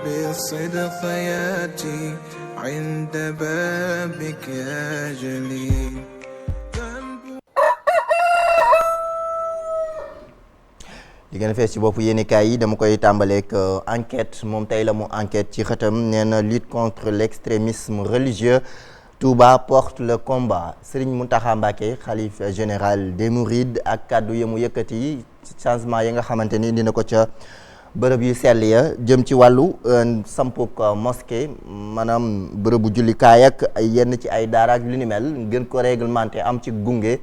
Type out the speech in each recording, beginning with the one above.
بالصدق يأتي عند بابك يا جليل. li gën a fees ci bopp yéenekaay yi dama koy tàmbaleek enquête moom tey la mu enquête ci xëtam nee na lutte contre l'extrémisme religieux Touba porte le combat Serigne Mountakha Mbacké xalif général des Mourides ak kàddu yi mu yëkkati changement yi nga xamante ni dina ko ca bërëb yu sell ya jëm ci wàllu sampuk mosquée maanaam bërëbu jullikaay ak yenn ci ay daara ak lu ni mel gën ko réglementé am ci gunge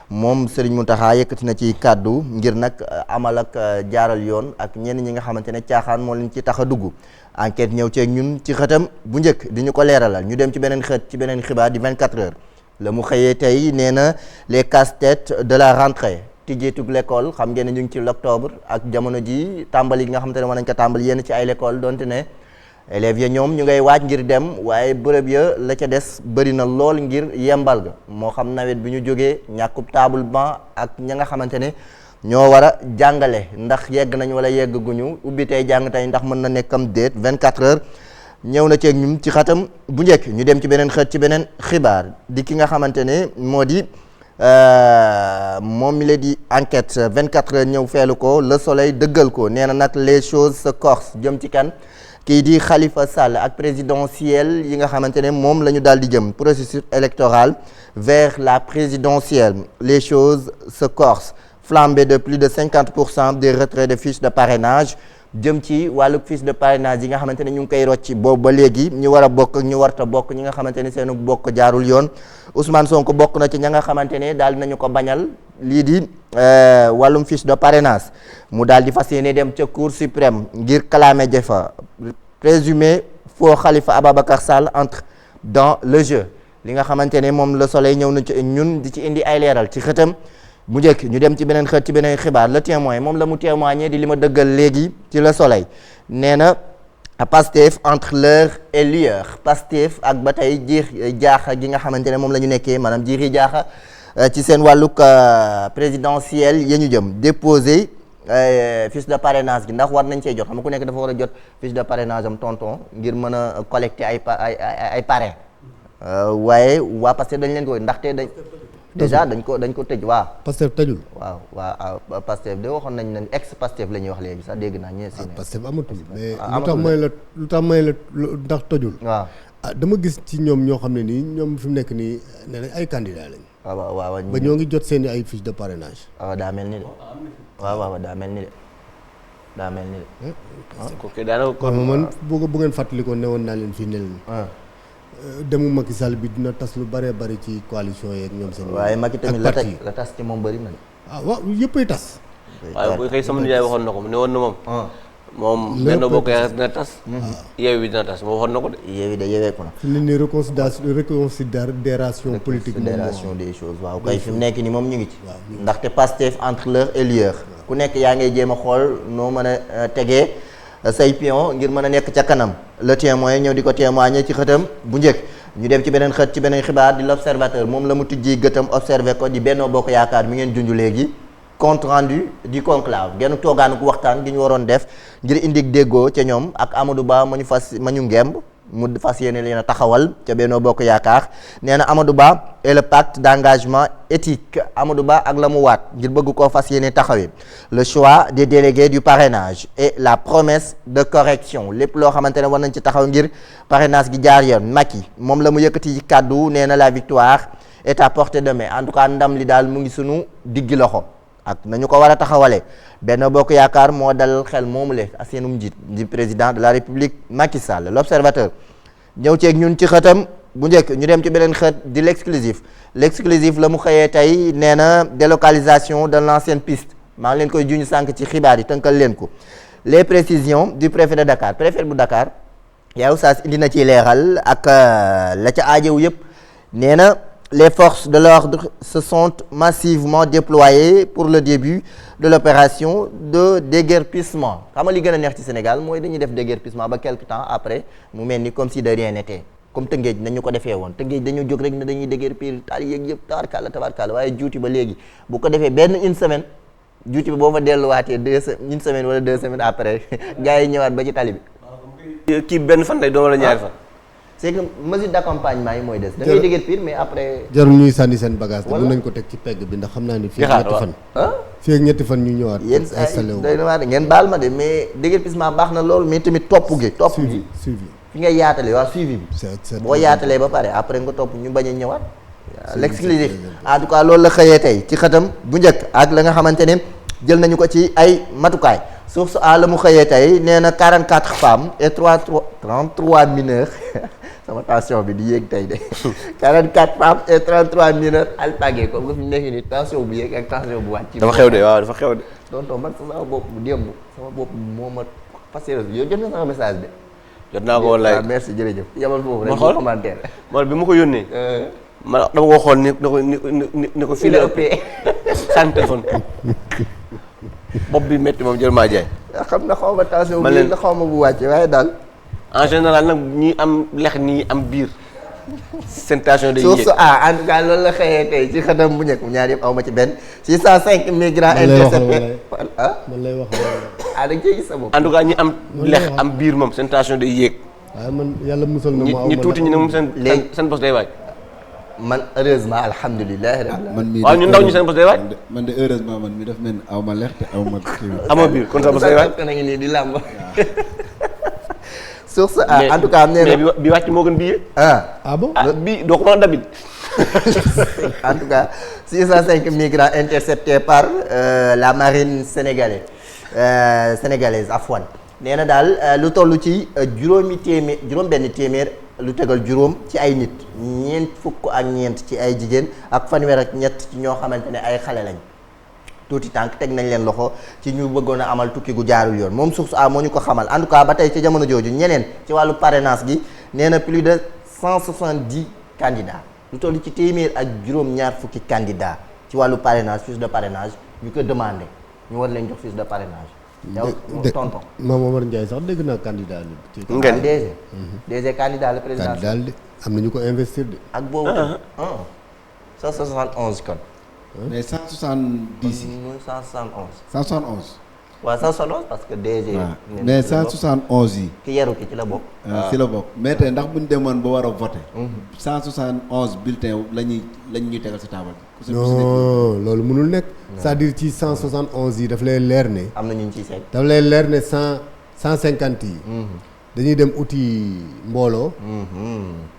moom Serigne Mountakha yëkkati na ci kàddu ngir nag amal ak jaaral yoon ak ñenn ñi nga xamante ne caaxaan moo leen ci tax a dugg enquête ñëw ceeg ñun ci xëtam bu njëkk di ñu ko leeralal ñu dem ci beneen xët ci beneen xibaar di 24 heures la mu xëyee tey nee na les casse-têtes de la rentrée tijjeetug l'école xam ngeen ne ñu ngi ci l'octobre ak jamono ji tàmbali gi nga xamante ne war nañ ko tàmbali yenn ci ay l'école donte ne élèves ya ñoom ñu ngay waaj ngir dem waaye bërëb ya la ca des bëri na lool ngir yembal ga moo xam nawet bi ñu jógee ñàkkub table banc ak ña nga xamante ne ñoo war a jàngale ndax yegg nañ wala yegg guñu ubbi tey jàng tey ndax mën na nekkam déet 24 heures ñëw na ceeg ñun ci xatam bu njëkk ñu dem ci beneen xët ci beneen xibaar di ki nga xamante ne moo di moom mi la di enquête 24 heures ñëw feelu ko Le Soleil dëggal ko nee na nag les choses se corsent jëm ci kan kii di Khalifa Sall ak présidentielle yi nga xamante ne moom la ñu daal di jëm processus électoral vers la présidentielle les choses se corsent flambée de plus de 50% des retraits de fiches de parrainage jëm ci wàllu fiche de parrainage yi nga xamante ne ñu ngi koy rocci boobu ba léegi ñu war a bokk ak ñu warta bokk ñi nga xamante ne seenu bokk jaarul yoon Ousmane Sonko bokk na ci ña nga xamante ne daal nañu ko bañal lii di wàllum fiche de parrainage mu daal di fas yéene dem ca Cour suprême ngir clamé jafa présumé faux Khalifa Ababacar Sall entre dans le jeu li nga xamante ne moom Le Soleil ñëw na ci ñun di ci indi ay leeral ci xëtam bu njëkk ñu dem ci beneen xët ci beneen xibaar Le Témoin moom la mu témoigné di li ma dëggal léegi ci Le Soleil nee na Pastef entre l'heure et l'heure Pastef ak ba tey jiir jaaxa gi nga xamante ne moom la ñu nekkee maanaam jiiri jaaxa ci seen wàllug présidentielle ya ñu jëm déposé fiche de parrainage gi ndax war nañ cee jot xam nga ku nekk dafa war a jot fiche de parrainage am tonton ngir mën a collecter ay parrain waaye waa Pastef dañ leen koy ndaxte déjà dañ ko tëj waaw. Pastef tëjul. waaw Pastef de waxoon nañ ne ex Pastef la ñuy wax léegi sax dégg naa ñeent si ne. Pastef amatul mais lu tax may la ndax tëjul. waaw dama gis ci ñoom ñoo xam ne nii ñoom fi mu nekk nii nee nañ ay candidats lañ. waaw ba ñoo ngi jot seen ay fiche de parrainage. waaw daa mel ni de. waaw daa mel ni de. kooku daanaka kon man bu ngeen fàttalikoo ne woon naa leen fii ne leen. demu Macky Sall bi dina tas lu bëree bëri ci coalition yeeg ñoom seen. waaye Macky tamit la tas ci moom bëri na de. waaw yëppay tas. waaye bu xëy sama nijaay waxoon na ko ne woon na moom. moom benn bokk yaakaar dina tas. Yewwi dina tas moom waxoon na ko de. Yewwi de yeweeku na. fi mu ne nii reconsidération politique. reconsidération des choses waaw kay fi mu nekk nii moom ñu ngi ci. ndaxte Pastef entre l'heure et l'heure ku nekk yaa ngay jéem a xool noo mën a tegee say pion ngir mën a nekk ca kanam Le Témoin ñëw di ko témoigner ci xëtam bu njëkk ñu dem ci beneen xët ci beneen xibaar di L'Observateur moom la mu tijji gëtam observé ko di Benno Bokk Yaakaar mi ngeen junj léegi compte rendu du conclave genn toogaanu ko waxtaan gi ñu waroon def ngir indi déggoo ca ñoom ak Amadou Ba ma ñu ngemb mu fas yéene leen a taxawal ca Benno Bokk Yaakaar nee na Amadou Ba et le pacte d'engagement éthique Amadou Ba ak la mu waat ngir bëgg koo fas yéene taxawee le choix des délégués du parrainage et la promesse de correction lépp loo xamante ne war nañ ci taxaw ngir parrainage gi jaar yoon Macky moom la mu yëkkati ci kàddu nee na la victoire est à portée de main en tout cas ndam li daal mu ngi sunu diggi loxo ak nañu ko war a taxawalee Benno Bokk Yaakaar moo dal xel moomu le ak seenum njiit di président de la République Macky Sall L'Observateur ñëw ceeg ñun ci xëtam bu njëkk ñu dem ci beneen xët di l'exclusif la mu xëyee tey nee na délocalisation de l'ancienne piste maa ngi leen koy juñu sànq ci xibaar yi tënkal leen ko les précisions du préfet de Dakar préfet bu Dakar yow saa indi na ci leeral ak la ca aajow yëpp nee na les forces de l'ordre se sont massivement déployées pour le début de l'opération de déguerpissement xam nga li gën a neex ci Sénégal mooy dañuy def déguerpissement ba quelque temps après mu mel ni comme si de rien n'était comme Tëngéej nañu ko defee woon Tëngéej dañu jóg rek ne dañuy déguerpir taal yeeg yëpp tabarkàlla waaye juuti ba léegi bu ko defee benn une semaine juuti bi boo fa delluwaatee une semaine wala 2 semaines après gars yi ñëwaat ba ci tali bi. kii benn fan lay doon wala ñaari fan. c'est que mesure d'accompagnement yi mooy des. da ngay déggee pire mais après. jarul ñuy sànni seen bagage te mën nañ ko teg ci pegg bi ndax xam naa ni fii ak ñetti fan. fii ak ñetti fan ñu ñëwaat. yéen saa installé wu day na ngeen baal ma de mais déguerpissement baax na loolu mais tamit topp gi. suivi fi ngay yaatalee waa suivi bi. boo yaatalee ba pare après nga topp ñu bañ a ñëwaat. l'exclusif en tout cas loolu la xëyee tey ci xëtam bu njëkk ak la nga xamante ne jël nañu ko ci ay matukaay source a la mu xëyee tey nee na 44 femmes et 33 mineurs sama tension bi di yéeg tey de 44 femmes et 33 mineurs alpagués comme nga fi nekk nii tension bu yéeg ak tension bu wàcc. dafa xew de waaw dafa xew de. tonton man sama bopp bu démb sama bopp moo ma passé yow jot na sama message de. jot naa ko wallaay waaw merci jërëjëf yamal foofu rek. ma xool commentaire. man bi ma ko yónnee. man dama ko xool ni ko fii la ëppee sans téléphone bopp bi métti moom jël maa jaay. xam na xaw ma tension bu man leen la xaw ma bu wàcce waaye daal. en général nag ñi am lex ñi am biir seen tension day yéeg. source A en tout cas loolu la xëyee tey ci xëtam bu njëkk ñaar yëpp aw ma ci benn 605 migrants interceptés. man lay wax da nga cee gis sa bopp. en tout cas ñi am lex am biir moom seen tension day yéeg. waaye man yàlla musal na ma aw ñi tuuti ñi ne moom seen bos day waaj. man heureusement alhamdulilah. man mii waaw ñu ndaw ñu seen bos day waaj. man de heureusement man mi daf mel ni aw ma lex te aw ma kii. amoo biir kon sa bos day waaj. na ngi nii di làmb. source A en tout cas am nee na mais bi wàcc moo gën bii yéeg. ah bon bii doo ko mën a dabit. en tout cas 605 migrants interceptés par la marine sénégalaise Afwan nee na daal lu toll ci juróom-benn téeméer lu tegal juróom ci ay nit ñeent fukk ak ñeent ci ay jigéen ak fanweer ak ñett ci ñoo xamante ne ay xale lañ tuuti tànk teg nañ leen loxo ci ñu bëggoon a amal tukki gu jaarul yoon moom source a moo ñu ko xamal en tout cas ba tey ci jamono jooju ñeneen ci wàllu parrainage gi nee na plus de 170 candidats lu toll ci téeméer ak juróom-ñaar fukki candidats ci wàllu parrainage fiche de parrainage ñu ko demandé ñu war leen jox fiche de parrainage. yow tonton Mame Omar Ndiaye sax dégg naa candidat la ci ngeen DG candidat la président candidat de am na ñu ko investir de ak boobu 171 kon mais 170 yi. 171 171. waaw 171 parce que DG. waaw mais 171 yi. ki yaru ki ci la bokk. ci la bokk mais tey ndax bu ñu demoon ba war a voté. 171 bulletins lañ ñuy tegal si taabal bi. non loolu mënul nekk. c'est-à-dire ci 171 yi daf lay leer ne. am na ñu ciy seet. daf lay leer ne 150 yi. dañuy dem uti mbooloo.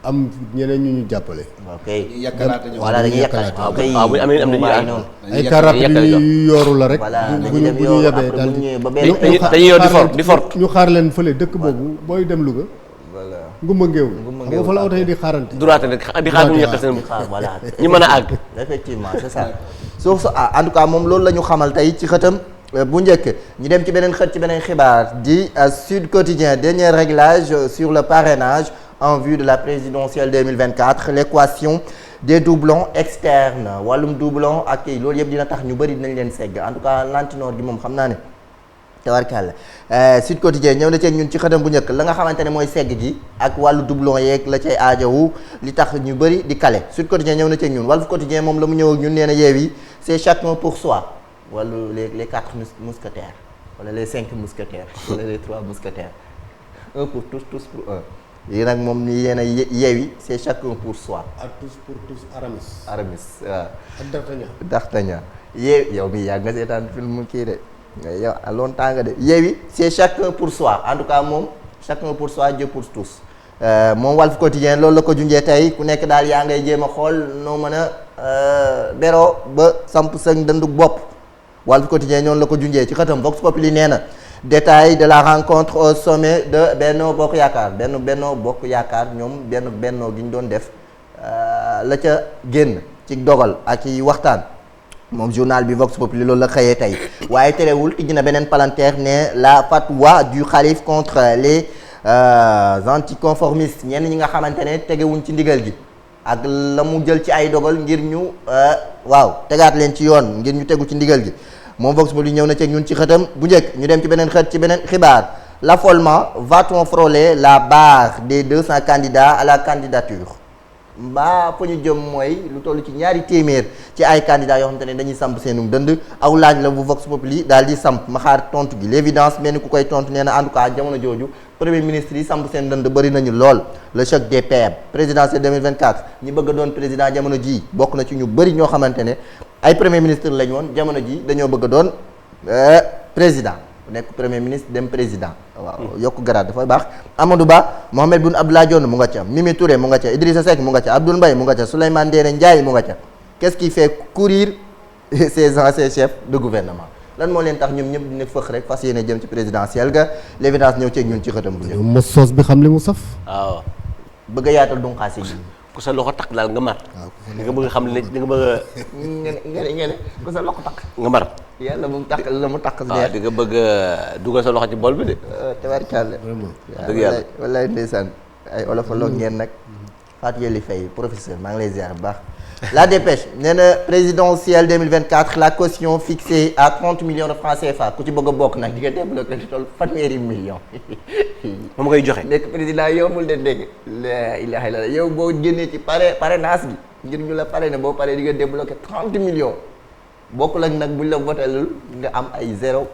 am ñeneen ñu ñu jàppale. ok yàkkalaate ñoom voilà dañuy yàkkalaate ok waaw bu ñu amee am nañu ay car rapide yu yooru la rek. bu ñu yebee daal dañuy yor di fort ñu xaar leen fële dëkk boobu booy dem Louga. voilà ngumba ngéew xam nga fa la oto yi di xaarante. duraate rek di xaar ñu yàq seen voilà ñu mën a àgg. effectivement c'est ça source A en tout cas moom loolu la ñu xamal tey ci xëtam bu njëkk ñu dem ci beneen xët ci beneen xibaar di Sud Quotidien dernier réglage sur le parrainage en vue de la présidentielle 2024 l'équation des doublons externes wàllum doublon ak kii loolu yëpp dina tax ñu bëri dinañ leen segg en tout cas lantinoor gi moom xam naa ne tawarkàlla Sud Quotidien ñëw na ceeg ñun ci xëtam bu njëkk la nga xamante ne mooy segg gi ak wàllu doublon yeeg la cay aajowu li tax ñu bëri di kale Sud Quotidien ñëw na ceeg ñun Walf Quotidien moom la mu ñëw ak ñun nee na Yewwi c'est chacun pour soi wala les 4 mousquetaires wala les 5 mousquetaires wala les 3 mousquetaires un pour tous pour un lii nag moom ni yéen a Yewwi c'est chacun pour soi. ak tous pour tous Aramis. Aramis waaw. ak D'Artagnan. D'Artagnan Yewwi yow mii yàgg nga seetaan film kii de yow à longtemps nga de Yewwi c'est chacun pour soi en tout cas moom chacun pour soi Dieu pour tous moom Walf Quotidien loolu la ko junjee tey ku nekk daal yaa ngay jéem a xool noo mën a beroo ba samp sa dëndug bopp. Walf Quotidien ñoonu la ko junjee ci xëtam Vox Populi nee na détail de la rencontre au sommet de Benno Bokk Yaakaar Benno Bokk Yaakaar ñoom bennoo gi ñu doon def la ca génn ci dogal ak i waxtaan moom journal bi Vox Populi loolu la xëyee tey waaye terewul tijji na beneen palanteer ne la fatwa du xalif contre les anticonformistes ñenn ñi nga xamante ne tegewuñ ci ndigal gi ak la mu jël ci ay dogal ngir ñu tegaat leen ci yoon ngir ñu tegu ci ndigal gi moom Vox Populi ñëw na ci ñun ci xëtam bu njëkk ñu dem ci beneen xët ci beneen xibaar l'affolement va-t-on frôler la barre des 200 candidats à la candidature mbaa fa ñu jëm mooy lu toll ci ñaari téeméer ci ay candidats yoo xamante ne dañuy samp seenum dënd aw laaj la bu Vox Populi daal di samp ma xaar tontu gi l'évidence mel ni ku koy tontu nee na en tout cas jamono jooju premier ministre yi samp seen dënd bëri nañu lool le choc des PM présidentielle 2024 ñi bëgg a doon président jamono ji bokk na ci ñu bëri ñoo xamante ne ay premier ministre lañ woon jamono ji dañoo bëgg a doon président nekk premier ministre dem président waaw yokk garaat dafay baax Amadou Ba Mohamed Boun Abdallah Dionne mu nga ca Mimi Touré mu nga ca Idrissa Seck mu nga ca Abdoul Mbaye mu nga ca Souleymane Ndéné Ndiaye mu nga ca qu'est-ce qui fait courir ces anciens chefs de gouvernement lan moo leen tax ñoom ñëpp dina fëx rek fas yéene jëm ci présidentielle ga l'évidence ñëw ceeg ñun ci xëtam bu njëkk mos soos bi xam li mu saf. waaw bëgg a yaatal dunqaase yi ku sa loxo takk daal nga mar. di nga bëgg xam ne di nga bëgg a. ngeen ku sa loxo takk nga mar. yàlla mu takk la mu takk waaw di nga bëgg a dugal sa loxo ci bool bi de. tabarkàlla vraiment. dëgg yàlla wallaay ndeysaan ay olofaloog ngeen nag Fatou Yeli Faye professeur maa ngi lay ziar bu baax la dépêche nee na présidentielle 2024 la caution fixée à 30 millions de francs CFA ku ci bëgg a bokk nag di nga débloqué li toll fanweeri millions moom ngay joxe. nekk président yombul de dégg la ilaha illallah yow boo génnee ci parrainage bi ngir ñu la parrainé boo paree di nga débloqué 30 millions bokkul ak nag buñ la votelul nga am ay zéro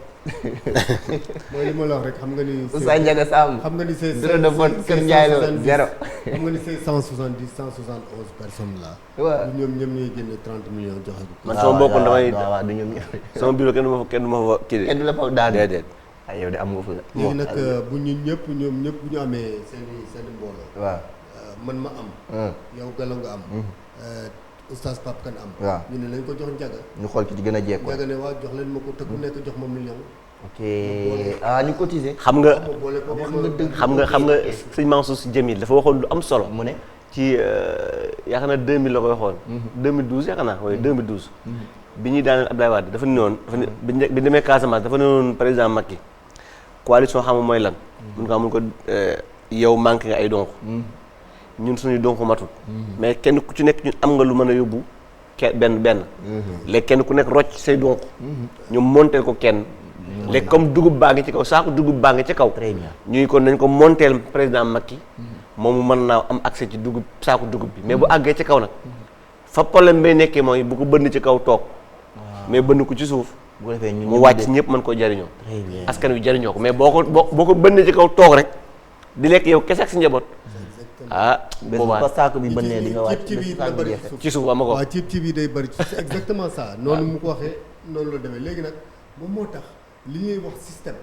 mooy li ma la wax rek xam nga ni. Oustaz Ndiaga Samb xam nga ni c'est bureau de vote Kër Ndiaye la zéro xam nga ni c'est 171 personnes là. waaw ñoom ñooy génne 30 millions joxe ko. man sama bopp damay waaw du ñoom ñëpp sama bureau kenn du ma fa kii de. kenn du la fa daan déedéet. ay yow de am nga fa léegi nag bu ñoom ñëpp bu ñu amee seen mbooloo. waaw man ma am. yow Gallo nga am. Oustaz Pape Kane am. waaw ñu ne lañ ko jox Ndiaga. ñu xool ki ci gën a jekkoo Ndiaga ne waa jox leen ma ko te ku nekk jox ma million. ok ñu cotiser xam nga boole ko wax nga dëgg xam nga sëñ Mansour Sy Djamil dafa waxoon lu am solo. mu ne ci yaakaar naa 2000 la koy waxoon. 2012 yaakaar naa waaye 2012. bi ñuy daaneel Abdoulaye Wade dafa ne woon bi demee Casamance dafa ne woon président Macky coalition xam nga mooy lan. mun ko yow manqué nga ay donc. ñun suñu donc matul. mais kenn ku ci nekk ñun am nga lu mën a yóbbu benn. léegi kenn ku nekk rocc say donc. ñu monteel ko kenn. léegi comme dugub baa ngi ci kaw saako dugub baa ngi ci kaw. très bien ñuy kon nañ ko monteel président Macky. moom mën naa am accès ci dugub saako dugub bi mais bu àggee ci kaw nag. fa problème bay nekkee mooy bu ko bënn ci kaw toog. mais bënn ko ci suuf. bu ko defee mu wàcc ñëpp mën koo jariñoo. très bien askan wi jariñoo ko mais boo ko bënn ci kaw toog rek di lekk yow kese ak si njaboot. bés bu ko saako bi bënnee di nga wàcc ci biir la bëri ci suuf ama ko. waaw ci biir day bëri c'est exactement ça noonu mu ko waxee noonu la demee léegi nag moom moo tax li ñuy wax système.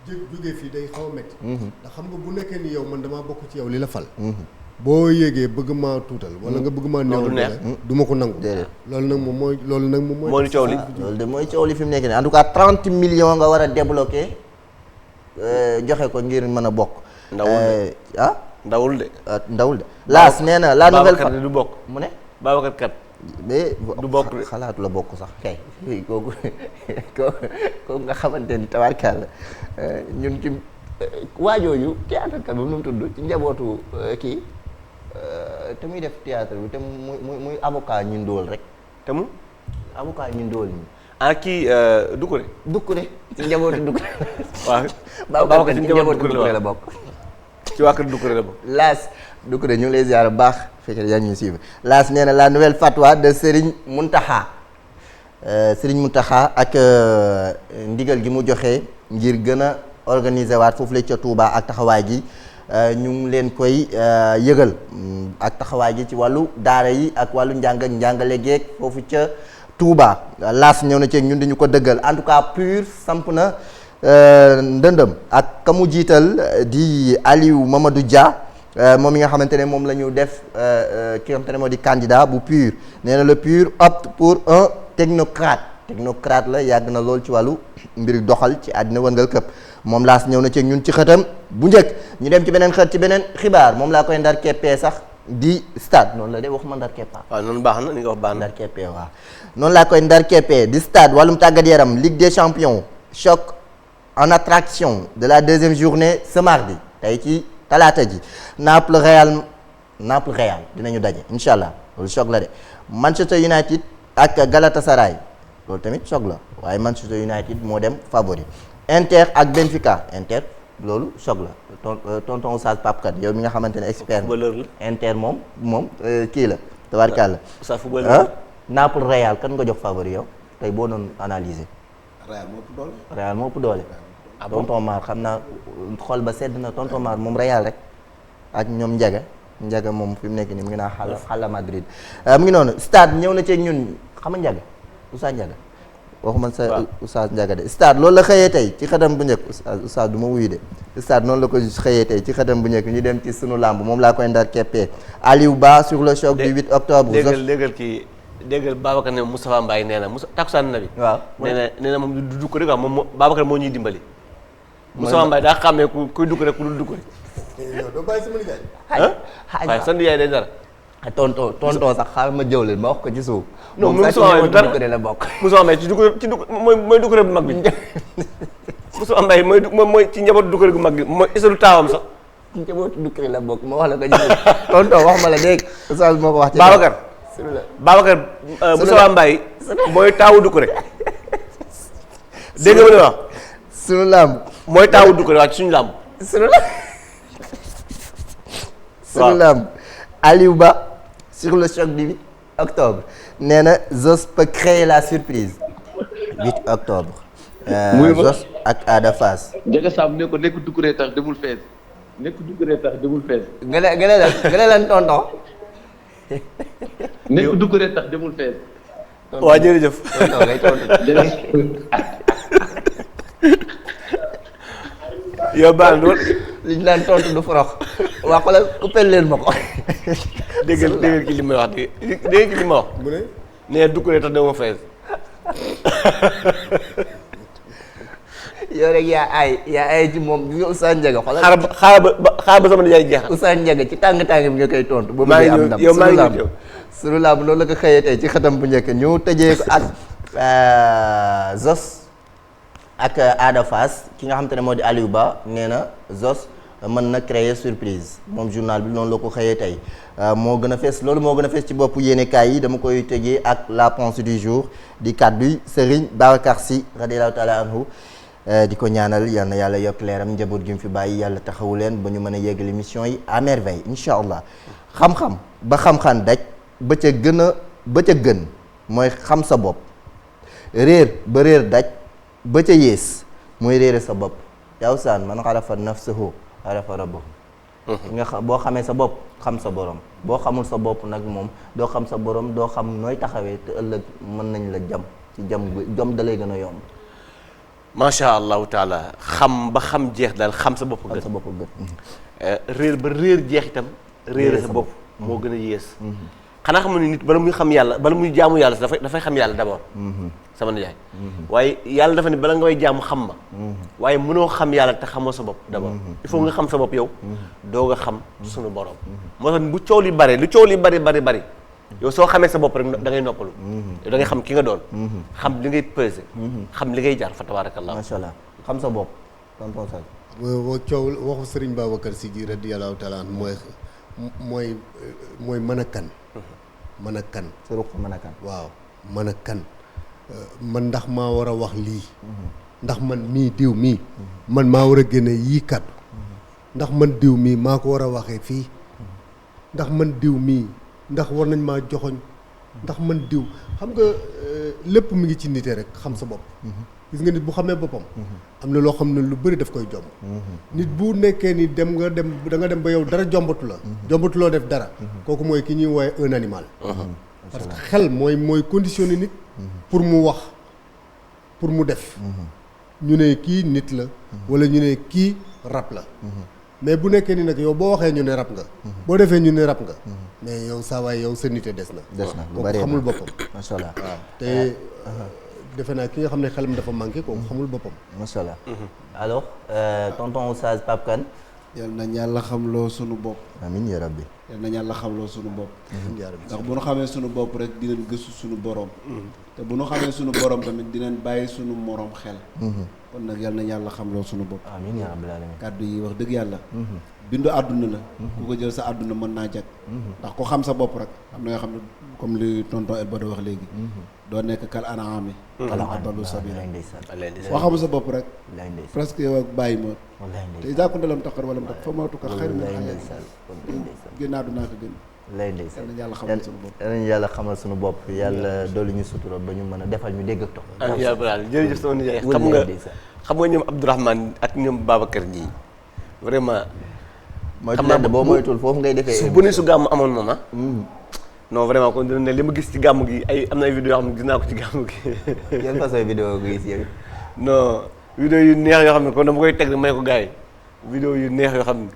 jógee fii day xaw a métti. ndax xam nga bu nekkee ni yow man damaa bokk ci yow li la fal. boo yéegee bëgg maa tuutal wala nga bëgg maa néew du ma ko nangu. loolu nag moom mooy. moo di coow li loolu de mooy coow li fi mu nekk nii en tout cas 30 millions nga war a débloqué joxe ko ngir mën a bokk. ndawul de ndawul de laas nee na la nouvelle Babacar du bokk mu ne Babacar kat mais du bokk de xalaatu la bokk sax kay kooku nga xamante ni tabarkàlla ñun ci waajooju théâtre kat bi nu mu tudd ci njabootu kii te muy def théâtre bi te muy avocat ñu ndóol rek te mu avocat ñu ndóol ñi kii Doucouré ci njabootu Doucouré waaw Babacar ci njabootu Doucouré la bokk ci waa kër Doucouré la bokk. Laas Doucouré ñu ngi lay ziar bu baax fekkee yaa ngi ñu suivre Laas nee na la nouvelle fatwa de Serigne Mountakha ak ndigal gi mu joxe ngir gën a organiser waat foofu la ca Touba ak taxawaay gi ñu ngi leen koy yëgal ak taxawaay gi ci wàllu daara yi ak wàllu njàng ak njàngale geeg foofu ca Touba Laas ñëw na ci ñun di ñu ko dëggal en tout cas PUR samp na. ndëndëm ak ka mu jiital di Aliou Mamadou Dia moom mi nga xamante ne moom la ñu def ki nga xamante ne moo di candidat bu PUR nee na le PUR opte pour un technocrate la yàgg na lool ci wàllu mbir doxal ci àddina wërngal këpp moom Laas ñëw na ci ñun ci xëtam bu njëkk ñu dem ci beneen xët ci beneen xibaar moom laa koy ndar keppee sax di stade noonu la de waxuma ndar keppaa waaw noonu baax na ni nga wax baax na ndar keppee waaw noonu laa koy ndar keppee di stade wàllum tàggat yaram Ligue des champions choc en attraction de la deuxième journée ce mardi tey ci talaata ji Naples Real dinañu daje incha allah loolu choc la de Manchester United ak Galatasaray loolu tamit choc la waaye Manchester United moo dem favori Inter ak Benfica Inter loolu choc la tonton Oustaz Pape Kane yow mi nga xamante ne expert footballeur la Inter moom kii la tabarkàlla Oustaz footballeur la Naples Real kan nga jox favori yow tey boo doon analyser Real moo ëpp doole. Real moo ëpp doole tonton Mar xam naa xol ba sedd na tonton Mar moom Real rek ak ñoom Ndiaga moom fi mu nekk nii mu ngi naa xala Madrid mu ngi noonu stade ñëw na ci ñun xam nga Ndiaga Oustaz Ndiaga waxuma sa Oustaz Ndiaga de stade loolu la xëyee tey ci xëtam bu njëkk Oustaz du ma wuyu de stade noonu la ko xëyee tey ci xëtam bu njëkk ñu dem ci sunu làmb moom laa koy ndar keppee Aliou Ba sur le choc du 8 octobre déggal Babacar ne Moustapha Mbaye nee na takusaan na bi waaw nee na moom du dukk rek moom Babacar moo ñuy dimbali Moustapha Mbaye daa xàmmee kuy dukk rek ku dul dukk rek doo bàyyi sama nijaay. waaye sant yaay day dara tonton sax xaaral ma jëw leen ma wax ko ci suuf. non moom sax Moustapha Mbaye ci dara la bokk. Moustapha Mbaye ci dugg mooy dugg rek bu mag bi Moustapha Mbaye mooy ci njaboot dugg rek bu mag bi mooy isalu taawam sax. ci njabootu dukkari la bokk ma wax la ko ci suuf tonton wax ma la dégg Oustaz moo ko wax ci Babacar Moustapha Mbaye mooy taawu dugg rek dégg nga ma ne wax sunu làmb mooy taawu dugg rek waa ci suñu làmb sunu làmb Aliou Ba sur le choc du 8 octobre nee na Zos peut créer la surprise 8 octobre Zos ak Ada Fass Ndiaga Samb ne ko nekk duguree tax demul fees gën a lan tonton nekk duguree tax demul fees waa jërëjëf tonton ngay tontu yow baax na liñ naan tontu du forox waa xoolal uppel leen ma ko déggal ki li may wax dégg ki li ma wax mu ne nee dugg rek tax dama fees yow rek yaa ay ci moom bi nga Oustaz Ndiaga xoolal xaaral ba sama nijaay jeexal Oustaz Ndiaga ci tàng-tàng bi nga koy tontu ba maa mu ngi am ñëw ndam yow maa ngi ñëw sunu làmb loolu la ko xëyee tey ci xatam bu njëkk ñu tëjee ko ak Zos ak Ada Fass ki nga xam te ne moo di Aliou Ba nee na Zos mën na créer surprise moom journal bi noonu la ko xëyee tey moo gën a fees loolu moo gën a fees ci boppu yéenekaay yi dama koy tëjee ak la pensée du jour di kàdduy Serigne Babacar Sy radiyallahu taala anhu di ko ñaanal yal na yàlla yokk leeram njaboot gi mu fi bàyyi yàlla taxawu leen ba ñu mën a yeggali mission yi à merveille incha allah xam-xam ba xam-xam daj ba ca gën mooy xam sa bopp réer ba réer daj ba ca yées mooy réere sa bopp yaw saan man xarafa nafsahu xarafa rabbahu nga xam boo xamee sa bopp xam sa borom boo xamul sa bopp nag moom doo xam sa borom doo xam nooy taxawee te ëllëg mën nañ la jam da lay gën a yomb macha allahu taala xam ba xam jeex daal xam sa bopp gën sa bopp gën réer ba réer jeex itam réere sa bopp moo gën a yées xanaa xam ne nit bala muy xam yàlla bala muy jaamu yàlla dafay xam yàlla d'abord sama nijaay waaye yàlla dafa ne bala nga way jaamu xam ma waaye mënoo xam yàlla te xamoo sa bopp d'abord il faut nga xam sa bopp yow doo nga xam sunu borom moo tax bu coow li bare lu coow li bari yow soo xamee sa bopp rek da ngay noppalu yow da ngay xam ki nga doon xam li ngay pesé xam li ngay jar fa tabarakallah macha allah xam sa bopp tonton Sall coow waxu Serigne Babacar Sy ji radiyallahu taala an mooy mën a kan mën a kan sa ruq mën a kan waaw mën a kan man ndax maa war a wax lii ndax man mii diw mii man maa war a génne yii kàddu ndax man diw mii maa ko war a waxee fii ndax man diw mii ndax war nañ maa joxoñ ndax man diw xam nga lépp mi ngi ci nite rek xam sa bopp gis nga nit bu xamee boppam am na loo xam ne lu bëri daf koy jomb nit bu nekkee ni da nga dem ba yow dara jombatu la jombatuloo def dara kooku mooy ki ñuy woowe un animal parce que xel mooy conditionné nit pour mu wax pour mu def ñu ne kii nit la wala ñu ne kii rab la mais bu nekkee ni nag yow boo waxee ñu ne rab nga boo defee ñu ne rab nga mais yow saa waay yow sa nite des na kooku xamul boppam macha allah waaw te defe naa ki nga xam ne xelam dafa manqué kooku xamul boppam macha allah alors tonton Oustaz Pape Kane yal na yàlla xamloo sunu bopp amiin ya rabbi yal na yàlla xamloo sunu bopp ndax bu nu xamee sunu bopp rek dinañ gëstu sunu borom te bu nu xamee sunu borom tamit dinañ bàyyi sunu morom xel kon nag yal na yàlla xamloo sunu bopp amiin ya rabbil alamin kàddu yi wax dëgg yàlla bindu àdduna la ku ko jël sa àdduna mën naa jag ndax ko xam sa bopp rek am na yoo xam ne comme li tonton El Bado wax léegi doo nekk kal anaami wala adallu sabila boo xamul sa bopp rek presque yow ak bàyyi ma te isa kunta lam taqar wala mu tak fa mawtuka xayru min xayaat génn àddunaa ko gën lay ndeysaan yàlla xamal suñu bopp yàlla xamal suñu bopp yàlla doolu ñu sutura ba ñu mën a defal ñu dégg ak tox yàlla jërëjëf sama nijaay xam nga ñoom Abdourahmane ak ñoom Babacar ji vraiment mooy tudd boo moytul foofu ngay defee bu ne su gàmm amoon moom non vraiment kon dina ne li ma gis ci gàmm gi am na ay vidéo yoo xam ne gis naa ko ci gàmm gi yan façon vidéo nga gis yow non vidéo yu neex yoo xam ne kon dama koy teg may ko gars yi vidéo yu neex yoo xam ne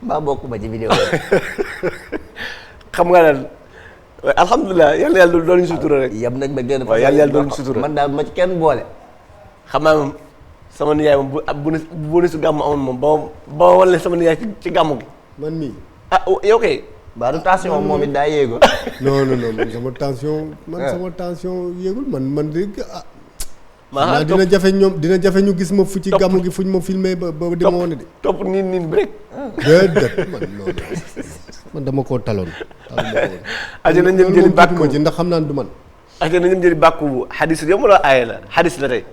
mbaa bokkuma ci vidéo xam nga daal alhamdulilah yàlla doon ñu sutura rek yam nañ ba génn waaw yàlla doon ñu sutura man daal ma ci kenn boole xam naa moom sama nijaay moom bu ne su gàmm amoon moom ba wala sama nijaay ci gàmm gi man mii yow kay baa du tension moom it daa yéego non man sama tension yéegul man dégg dina jafe ñu gis ma fu ci gàmm gi fuñ ma filmé ba di ma wane de topp niin bi rek déedéet man dama koo taloon aja nañ dem jëli bàkku ci ndax xam naa du man aja nañ dem jëli bàkku bu xadis yow mu la aaye la xadis la tey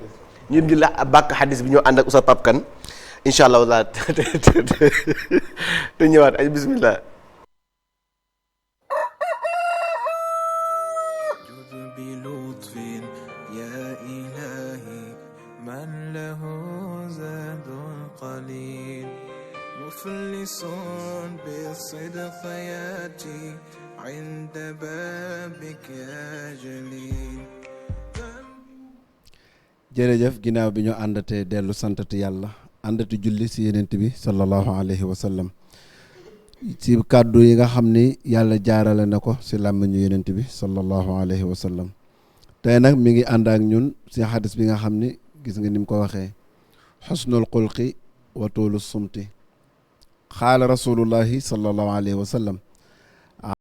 ñu dem jëli bàkk xadis bi ñoo ànd ak Oustaz Pape Kane incha allah wala te ñëwaat ay bismillah مفلس بالصدق ياتي عند بابك يا جليل jërëjëf ginnaaw bi ñu àndatee dellu santati yàlla àndati julli si yenent bi sallallahu alayhi wa sallam si kàddu yi nga xam ni yàlla jaarale na ko si làmmiñu yenent bi sallallahu alayhi wa sallam tey nag mi ngi ànd ak ñun si xadis bi nga xam ni gis nga ni mu ko waxee xusnul xulqi wa tuulu sumti xaala rasulullahi sallallahu alayhi wa sallam